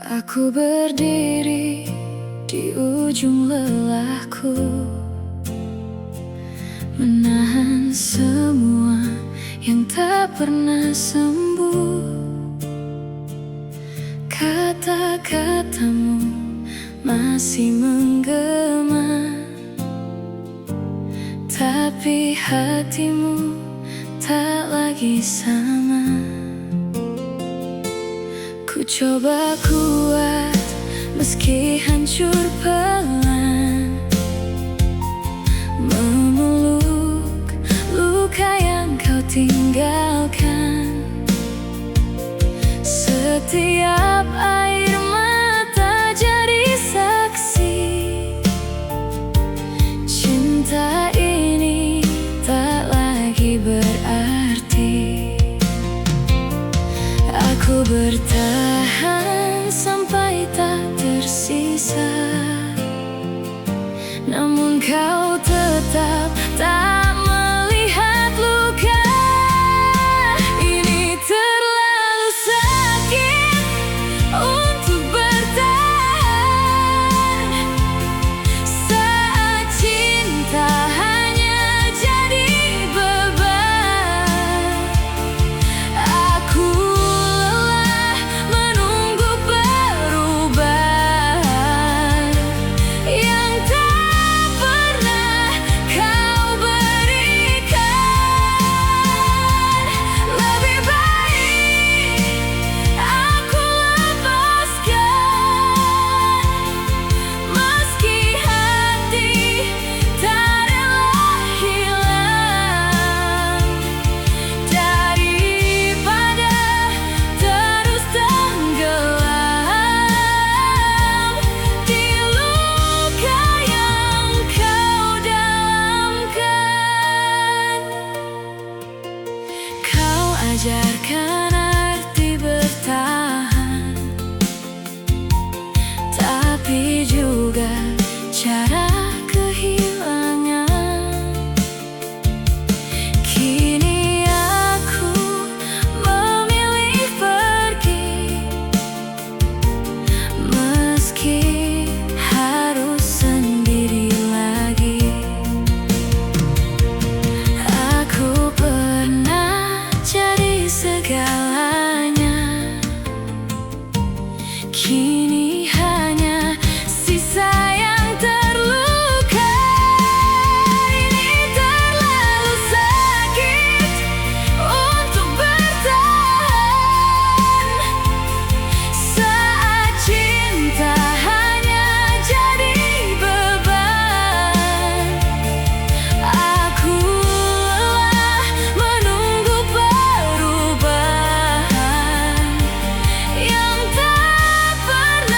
Aku berdiri di ujung lelahku, menahan semua yang tak pernah sembuh. Kata-katamu masih menggema, tapi hatimu tak lagi sama. Ku coba kuat meski hancur pelan, memeluk luka yang kau tinggalkan. Setiap air mata jadi saksi, cinta ini tak lagi berarti. Aku bertahan sampai tak tersisa, namun kau tetap tak melihat luka. Ini terlalu sakit untuk bertahan, saat cinta hanya jadi beban. Aku lelah menunggu perubahan yang tak pernah kau berikan. Lebih baik aku lepaskan, meski hati tak rela hilang, daripada terus tenggelam di luka yang kau dalamkan. Kau ajarkan arti bertahan, tapi juga cara kehilangan. Kini aku memilih pergi, meski harus sendiri lagi. Aku pernah jadi segalanya, kini hanya sisa yang terluka. Ini terlalu sakit untuk bertahan, saat cinta hanya jadi beban. Aku lelah menunggu perubahan yang tak pernah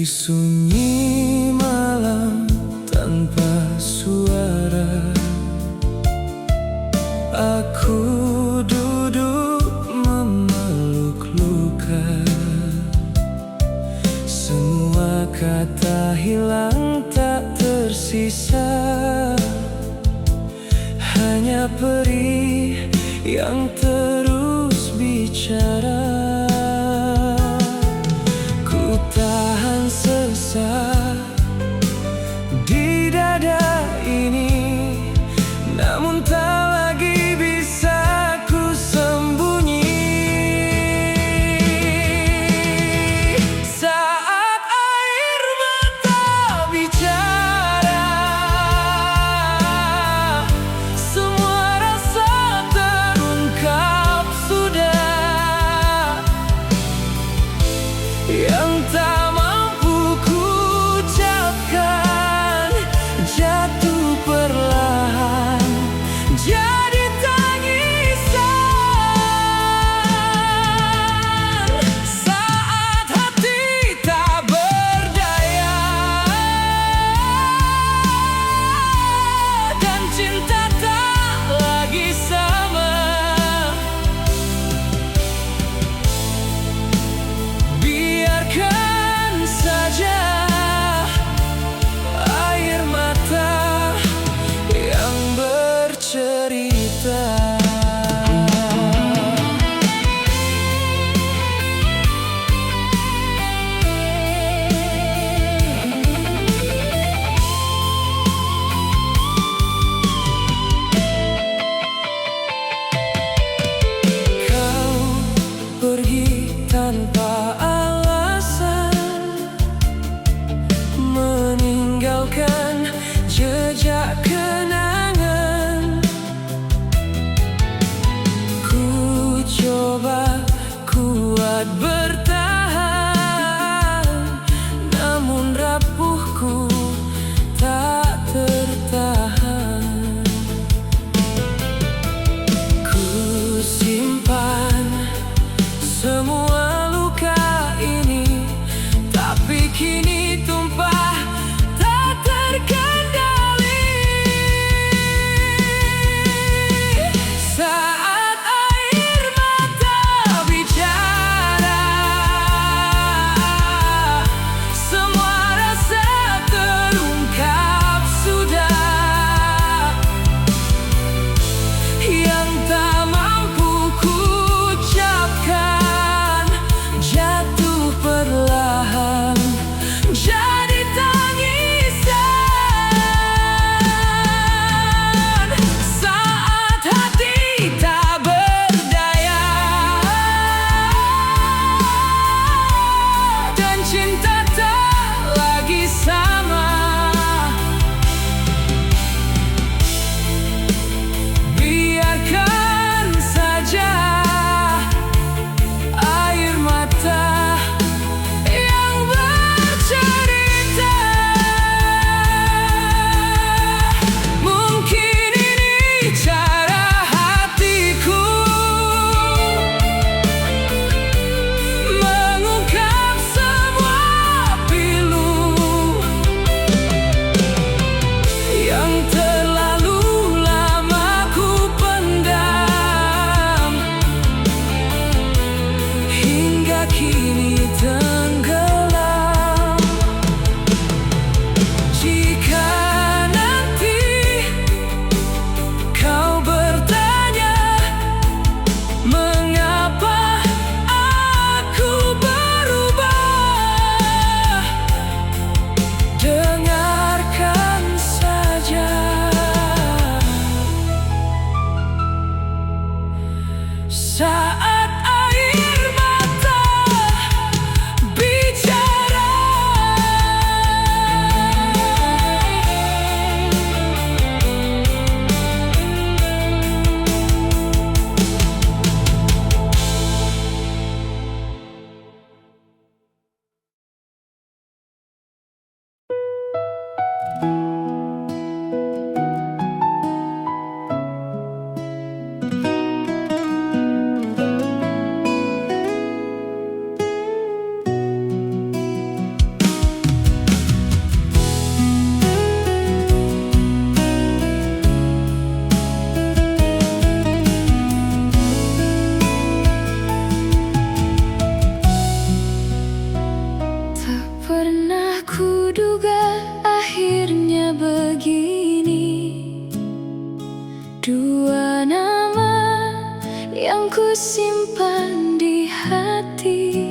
Di sunyi malam tanpa suara, aku duduk memeluk luka. Semua kata hilang tak tersisa, hanya perih yang terus bicara. Ku tahan sesak di dada ini, namun tak lagi bisa ku sembunyi. Saat air mata bicara, semua rasa terungkap sudah. Yang tak mampu ku ucapkan jatuh perlahan jadi tangisan. Saat hati tak berdaya dan cinta tak lagi sama, biarkan saja air mata yang bercerita. Kau pergi tanpa alasan, meninggalkan jejak kenangan. Ku coba kuat bertahan, namun rapuhku tak tertahan. Ku simpan semua luka ini, tapi kini tumpah tak terkendali. Saat air mata bicara, semua rasa terungkap sudah. Yang tak mampu ku ucapkan jatuh perlahan jadi tangisan. Saat hati tak berdaya dan cinta tak lagi sama, biarkan saja air mata yang bercerita. Mungkin ini cara hatiku mengungkap semua pilu yang terlalu lama ku pendam, hingga kini tenggelam. Jika nanti kau bertanya mengapa aku berubah, dengarkan saja. Saat air mata bicara, yang ku simpan di hati.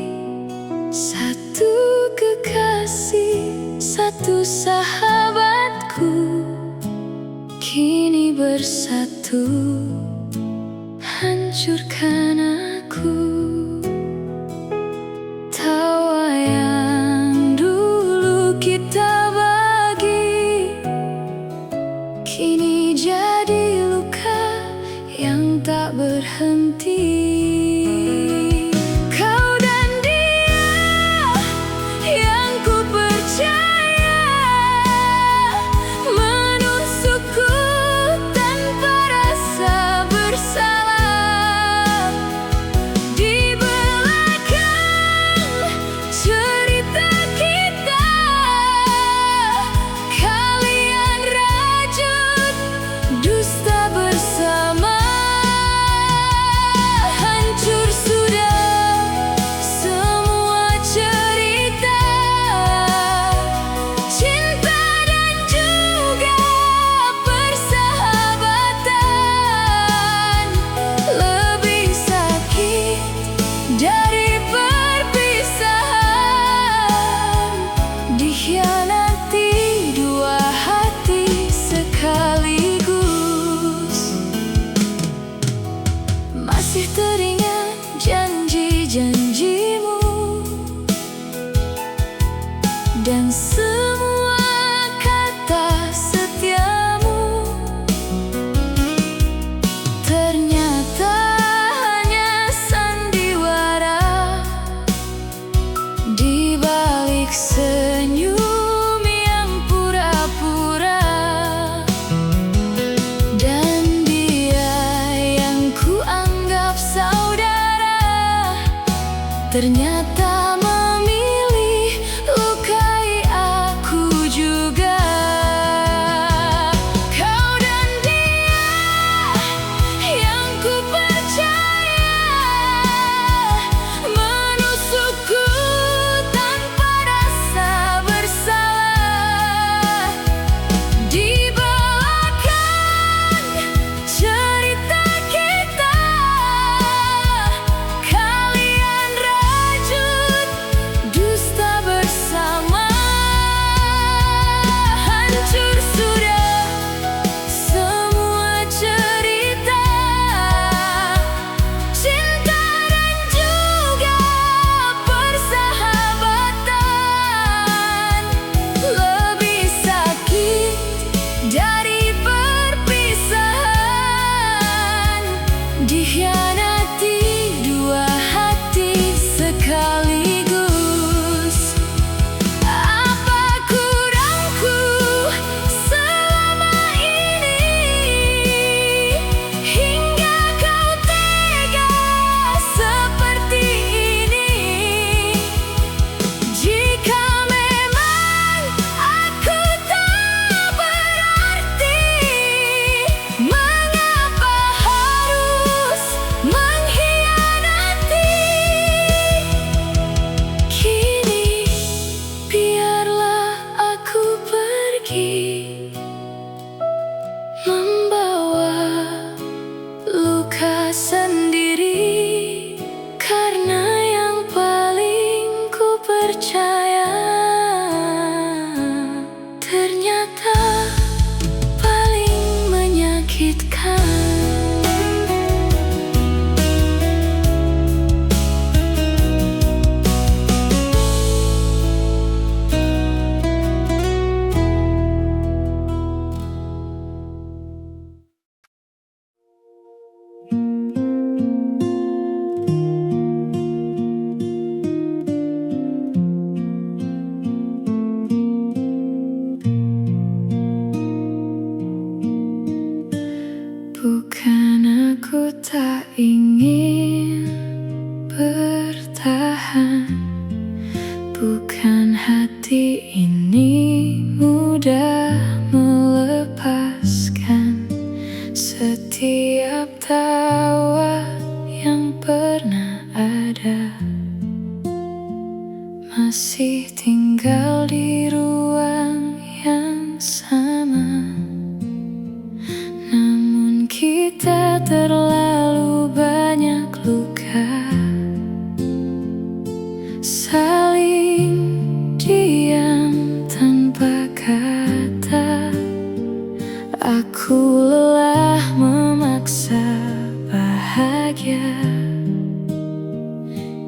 Satu kekasih, satu sahabatku, kini bersatu hancurkan aku. Tawa yang dulu kita bagi, kini jadi luka yang tak berhenti. Kau dan dia yang ku percaya menusukku tanpa rasa bersalah. Di belakang cerita kita, kalian rajut dusta bersama. Hancur sudah semua cerita, cinta dan juga persahabatan. Lebih sakit dari perpisahan, dikhianati dua hati sekaligus. Masih teringat janji-janjimu dan semua kata setiamu. Ternyata hanya sandiwara di balik senyum yang pura-pura. Dan dia yang kuanggap saudara, ternyata memilih lukai aku juga. Kau dan dia yang ku percaya menusukku tanpa rasa bersalah. Di belakang cerita kita, kalian rajut dusta bersama. Hancur sudah semua cerita, cinta dan juga persahabatan. Lebih sakit dari perpisahan, dikhianati dua hati sekaligus. Apa kurangku selama ini hingga kau tega seperti ini? Jika memang aku tak berarti, mengapa harus mengkhianati? Kini biarlah aku pergi, membawa luka sendiri, karena yang paling ku percaya ternyata paling menyakitkan. Bukan aku tak ingin bertahan, bukan hati ini mudah melepaskan setiap tawa yang pernah ada. Masih tinggal di ruang yang sama, namun kita terlalu banyak bahagia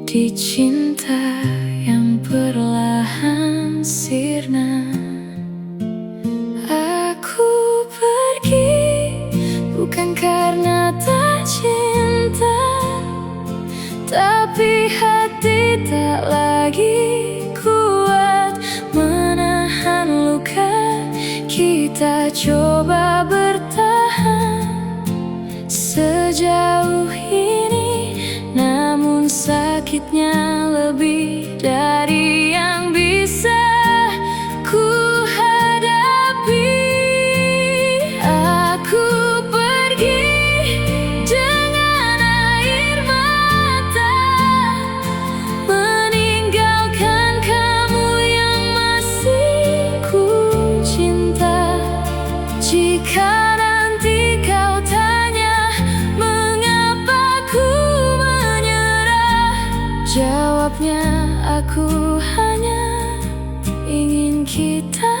di cinta yang perlahan sirna. Aku pergi bukan karena tak cinta, tapi hati tak lagi kuat menahan luka. Kita coba bertahan sejauh ini, namun sakitnya lebih dari yang bisa ku hadapi. Aku pergi dengan air mata, meninggalkan kamu yang masih ku cinta. Jika nanti kau tanya mengapa ku menyerah, jawabnya aku hanya ingin kita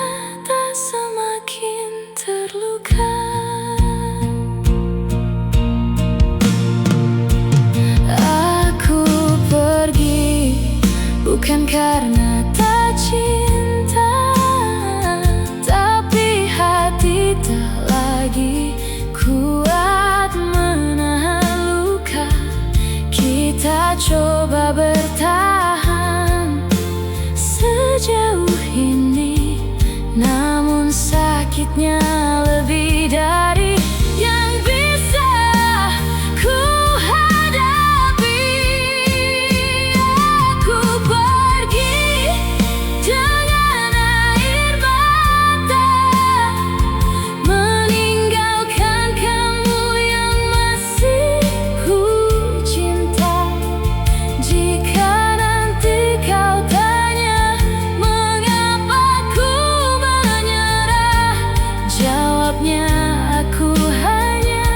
tak semakin terluka. Aku pergi bukan karena tak cinta, tapi hati tak lagi kuat menahan luka. Kita coba bertahan sejauh ini, namun sakitnya lebih dari yang bisa ku hadapi. Aku pergi dengan air mata, meninggalkan kamu yang masih ku cinta. Jika nanti kau tanya mengapa ku menyerah, jawabnya aku hanya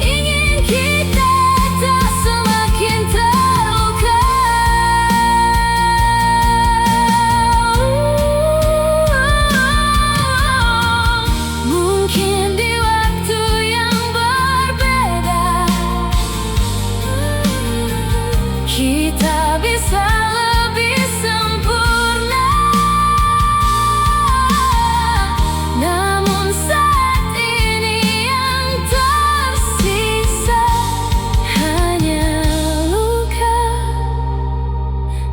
ingin kita tak semakin terluka. Mungkin di waktu yang berbeda kita bisa lebih sempurna, namun saat ini yang tersisa hanya luka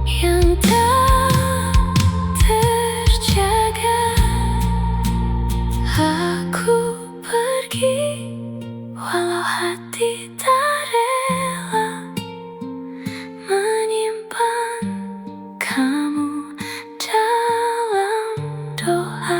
yang tak terjaga. Aku pergi walau hati tak rela menyimpan kamu dalam doa.